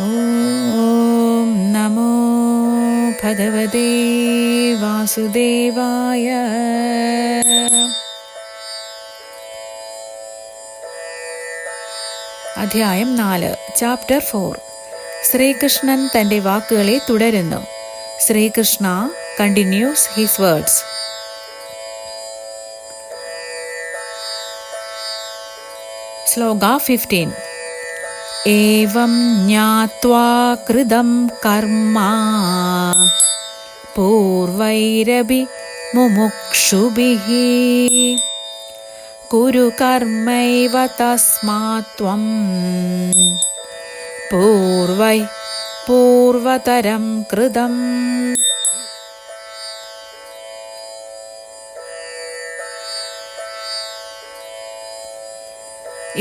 ഓം നമോ ഭഗവതേ വാസുദേവായ. അധ്യായം 4, ചാപ്റ്റർ 4. ശ്രീകൃഷ്ണൻ തൻ്റെ വാക്കുകളെ തുടരുന്നു. Srikrishna continues his words. Shloka 15. ഏവം ജ്ഞാത്വാ കൃതം കർമ്മ പൂർവൈരപി മുമുക്ഷുഭിഃ കുരു കർമ്മൈവ തസ്മാത് ത്വം പൂർവതരം കൃതം.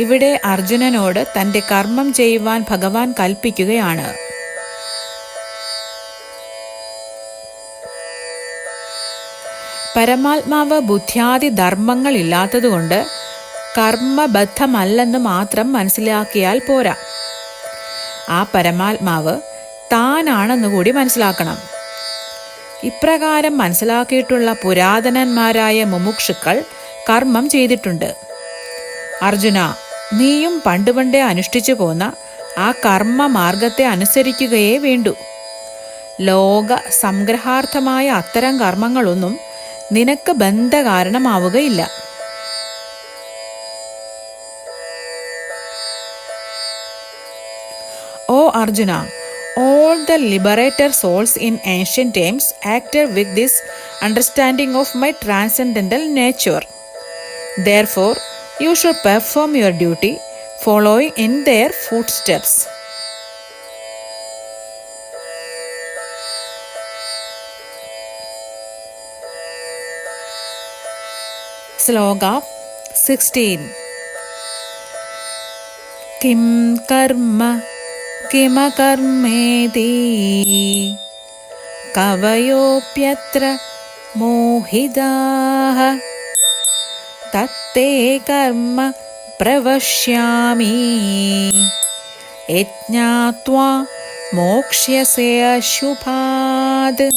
ഇവിടെ അർജുനനോട് തൻ്റെ കർമ്മം ചെയ്യുവാൻ ഭഗവാൻ കൽപ്പിക്കുകയാണ്. പരമാത്മാവ് ബുദ്ധ്യാദി ധർമ്മങ്ങൾ ഇല്ലാത്തതുകൊണ്ട് കർമ്മബദ്ധമല്ലെന്ന് മാത്രം മനസ്സിലാക്കിയാൽ പോരാ. ആ പരമാത്മാവ് താനാണെന്നുകൂടി മനസ്സിലാക്കണം. ഇപ്രകാരം മനസ്സിലാക്കിയിട്ടുള്ള പുരാതനന്മാരായ മുമുക്ഷുക്കൾ കർമ്മം ചെയ്തിട്ടുണ്ട്. അർജുന, നീയും പണ്ടുപണ്ടേ അനുഷ്ഠിച്ചു പോന്ന ആ കർമ്മ മാർഗത്തെ അനുസരിക്കുകയേ വേണ്ടൂ. ലോക സംഗ്രഹാർത്ഥമായ അത്തരം കർമ്മങ്ങളൊന്നും നിനക്ക് ബന്ധകാരണമാവുകയില്ല. ഓ Arjuna, all the liberator souls in ancient times acted with this understanding of my transcendental nature. Therefore, you should perform your duty following in their footsteps. Sloka 16. Kim karma kimakarmeti kavayopyatra mohidaha തത്തേ കർമ്മ പ്രവശ്യാമി യജ്ഞാത്വാ മോക്ഷ്യസേ അശുഭാത്.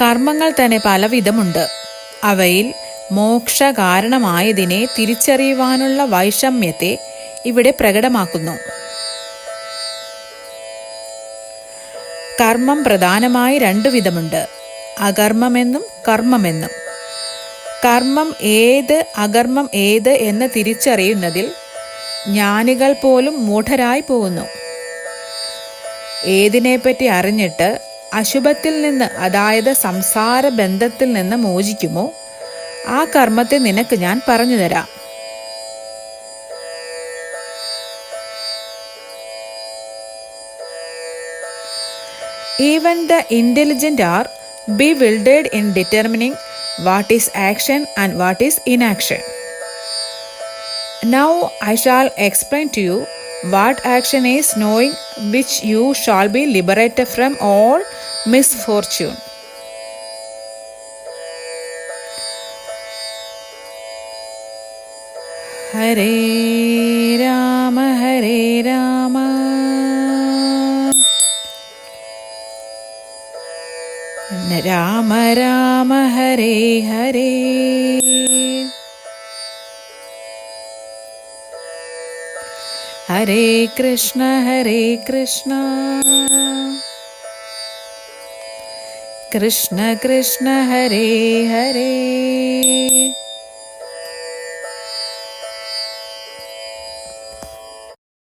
കർമ്മങ്ങൾ തന്നെ പലവിധമുണ്ട്. അവയിൽ മോക്ഷകാരണമായതിനെ തിരിച്ചറിയുവാനുള്ള വൈഷമ്യത്തെ ഇവിടെ പ്രകടമാക്കുന്നു. കർമ്മം പ്രധാനമായി 2 വിധമുണ്ട്, അകർമ്മമെന്നും കർമ്മമെന്നും. കർമ്മം ഏത് അകർമ്മം ഏത് എന്ന് തിരിച്ചറിയുന്നതിൽ ജ്ഞാനികൾ പോലും മൂഢരായി പോകുന്നു. ഏതിനെപ്പറ്റി അറിഞ്ഞിട്ട് അശുഭത്തിൽ നിന്ന്, അതായത് സംസാര ബന്ധത്തിൽ നിന്ന് മോചിക്കുമോ ആ കർമ്മത്തെ നിനക്ക് ഞാൻ പറഞ്ഞു തരാം. Even the intelligent are bewildered in determining what is action and what is inaction. Now I shall explain to you what action is, knowing which you shall be liberated from all misfortune. Hare Rama Hare Rama Rama Rama Hare Hare. Hare Krishna Krishna Krishna Hare Hare.